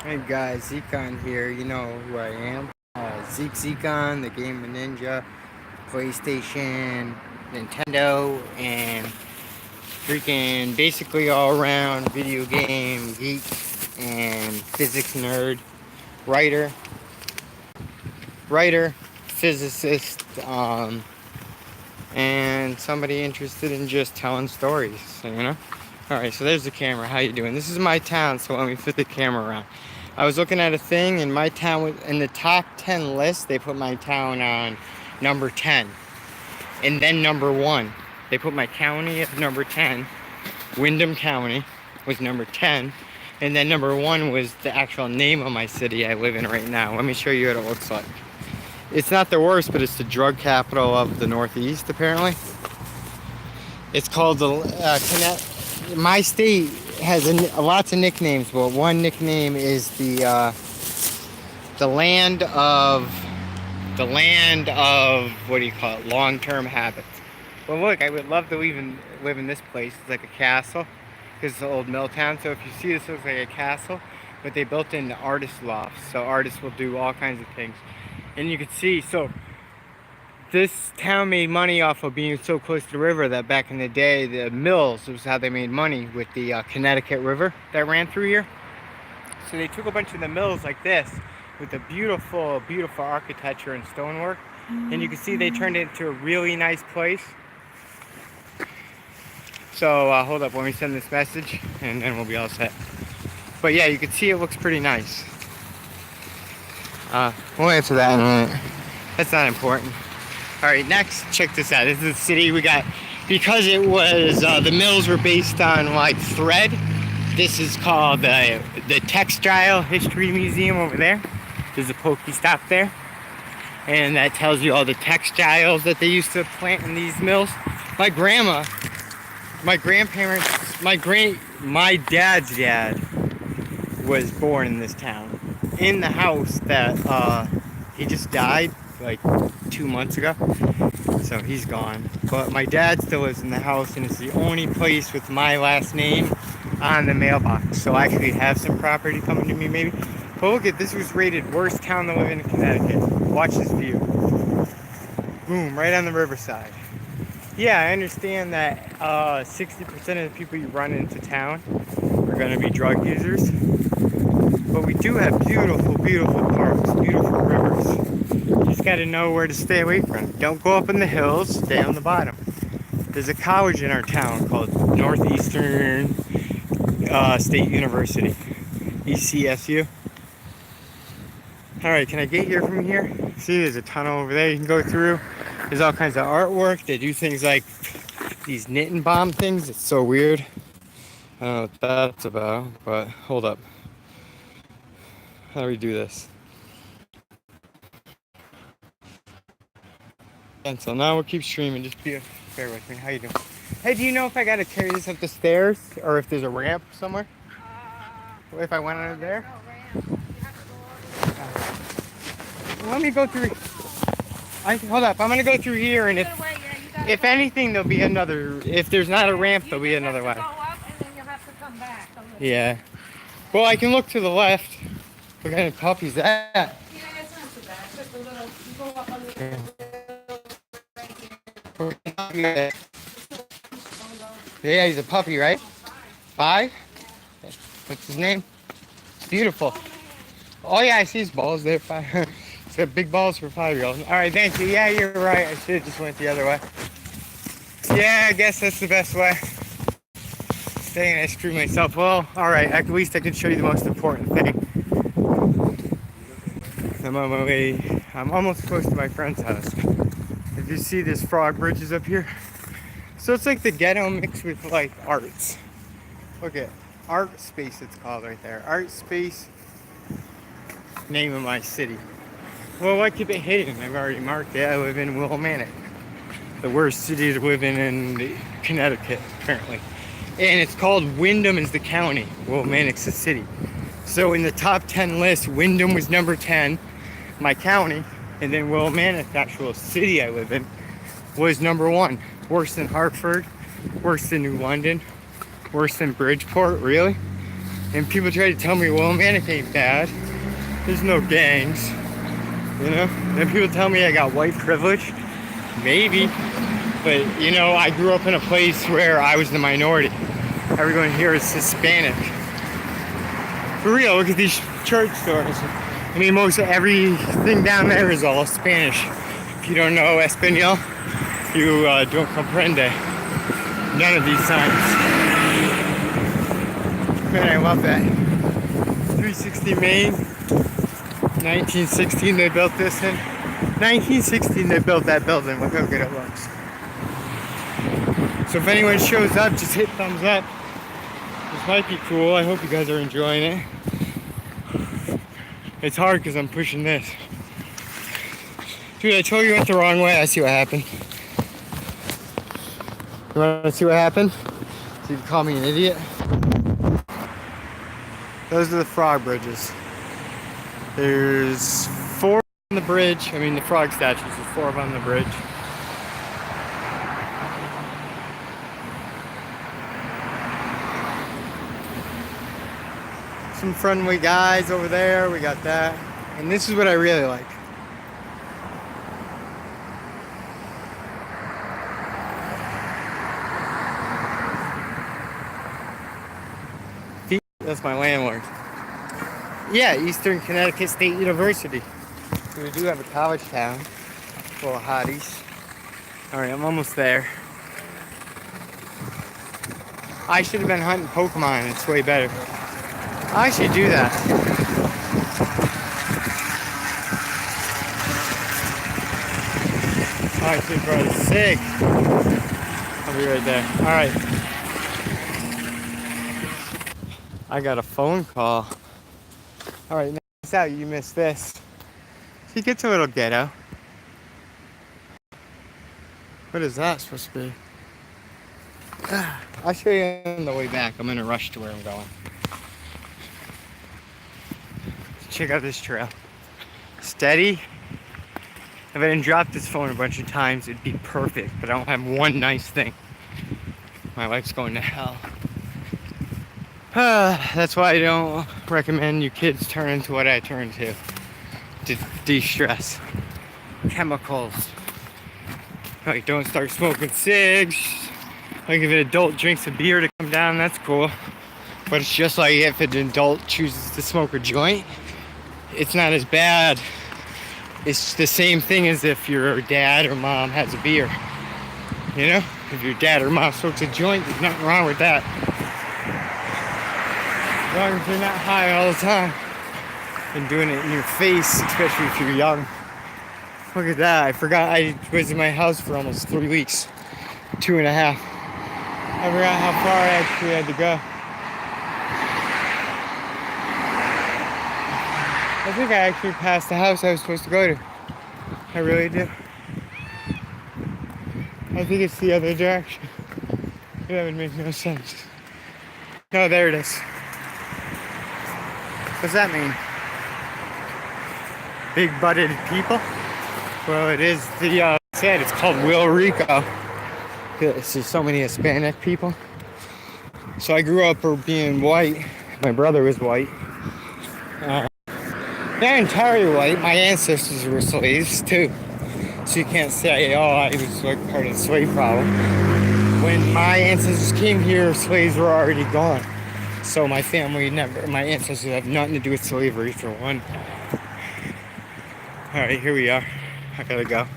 Hey guys, Zekon here. You know who I am. Zekon, the Game of Ninja, PlayStation, Nintendo, and freaking basically all around video game geek and physics nerd, writer, writer, physicist, and somebody interested in just telling stories, you know? Alright, so there's the camera. How you doing? This is my town, so let me flip the camera around. I was looking at a thing, and my town was in the top 10 list. They put my town on number 10, and then number 1. They put my county at number 10. Windham County was number 10, and then number 1 was the actual name of my city I live in right now. Let me show you what it looks like. It's not the worst, but it's the drug capital of the Northeast, apparently. It's called my state has lots of nicknames, but one nickname is the land of what do you call it? Long-term habits. Well, look, I would love to live in this place. It's like a castle because it's an old mill town. So if you see this, it looks like a castle, but they built in the artist lofts, so artists will do all kinds of things. And you can see, so this town made money off of being so close to the river that back in the day, the mills was how they made money with the Connecticut River that ran through here. So they took a bunch of the mills like this with the beautiful, beautiful architecture and stonework. And you can see they turned it into a really nice place. So hold up, let me send this message and then we'll be all set. But yeah, you can see it looks pretty nice. We'll answer that in a minute. That's not important. Alright, next, check this out. This is the city we got. Because it was, the mills were based on like thread, this is called the Textile History Museum over there. There's a Pokestop there. And that tells you all the textiles that they used to plant in these mills. My grandma, my grandparents, my dad's dad was born in this town. In the house that, he just died like 2 months ago, so he's gone. But my dad still lives in the house, and it's the only place with my last name on the mailbox. So I actually have some property coming to me, maybe. But look at this, was rated worst town to live in Connecticut. Watch this view. Boom, right on the riverside. Yeah, I understand that 60% of the people you run into town are going to be drug users. But we do have beautiful, beautiful parks, beautiful rivers. You just got to know where to stay away from. Don't go up in the hills, stay on the bottom. There's a college in our town called Northeastern State University, ECSU. Alright, can I get here from here? See, there's a tunnel over there you can go through. There's all kinds of artwork. They do things like these knitting bomb things. It's so weird. I don't know what that's about, but hold up. How do we do this? And so now we'll keep streaming. Just bear with me. How you doing? Hey, do you know if I gotta carry this up the stairs or if there's a ramp somewhere? If I went under there? Let me go through. Hold up. I'm gonna go through here, and if anything, there'll be another. If there's not a ramp, there'll be another way. Yeah. Well, I can look to the left. What kind of puppy's that? Yeah, it's not too bad. Just a little, you go up a little right here. Yeah, he's a puppy, right? 5? What's his name? It's beautiful. Oh yeah, I see his balls there. 5. It's got big balls for 5-year-olds. All right, thank you. Yeah, you're right. I should have just went the other way. Yeah, I guess that's the best way. Dang, I screwed myself. Well, all right. At least I can show you the most important thing. I'm on my way. I'm almost close to my friend's house. If you see this frog bridges up here, so it's like the ghetto mixed with like arts. Look at Art Space. It's called right there. Art Space. Name of my city. Well, why keep it hidden? I've already marked it. I live in Willimantic, the worst city to live in Connecticut, apparently. And it's called Windham is the county. Willimantic's the city. So in the top 10 list, Windham was number 10, my county, and then Willimantic, the actual city I live in, was number 1. Worse than Hartford, worse than New London, worse than Bridgeport, really? And people try to tell me, well, Manic ain't bad. There's no gangs, you know? And people tell me I got white privilege. Maybe. But, you know, I grew up in a place where I was the minority. Everyone here is Hispanic. For real, look at these church stores. I mean, most of everything down there is all Spanish. If you don't know Espanol, you don't comprende none of these signs. Man, I love that. 360 Main. 1916 they built this in. 1916 they built that building. Look how good it looks. So if anyone shows up, just hit thumbs up. This might be cool. I hope you guys are enjoying it. It's hard because I'm pushing this. Dude, I told you went the wrong way. I see what happened. You want to see what happened? So you can call me an idiot? Those are the frog bridges. There's 4 on the bridge. I mean, the frog statues. There's 4 up on the bridge. Some friendly guys over there. We got that. And this is what I really like. That's my landlord. Yeah, Eastern Connecticut State University. We do have a college town full of hotties. Alright, I'm almost there. I should have been hunting Pokemon. It's way better. I should do that. Alright, so bro, sick. I'll be right there. Alright. I got a phone call. Alright, now it's out. You missed this. He gets a little ghetto. What is that supposed to be? I'll show you on the way back. I'm in a rush to where I'm going. Check out this trail. Steady. If I didn't drop this phone a bunch of times, it'd be perfect. But I don't have one nice thing. My life's going to hell. That's why I don't recommend you kids turn into what I turn to de-stress. Chemicals. Like, don't start smoking cigs. Like, if an adult drinks a beer to come down, that's cool. But it's just like if an adult chooses to smoke a joint, it's not as bad. It's the same thing as if your dad or mom has a beer. You know? If your dad or mom smokes a joint, there's nothing wrong with that. As long as you're not high all the time and doing it in your face, especially if you're young. Look at that. I forgot I was in my house for almost 3 weeks. 2.5. I forgot how far I actually had to go. I think I actually passed the house I was supposed to go to. I really do. I think it's the other direction. That would make no sense. No, there it is. What's that mean? Big-butted people? Well, it is the, said it's called Will Rico. There's so many Hispanic people. So I grew up being white. My brother was white. Not entirely white. My ancestors were slaves too. So you can't say, oh, I was like part of the slave problem. When my ancestors came here, slaves were already gone. So my ancestors have nothing to do with slavery for one. Alright, here we are. I gotta go.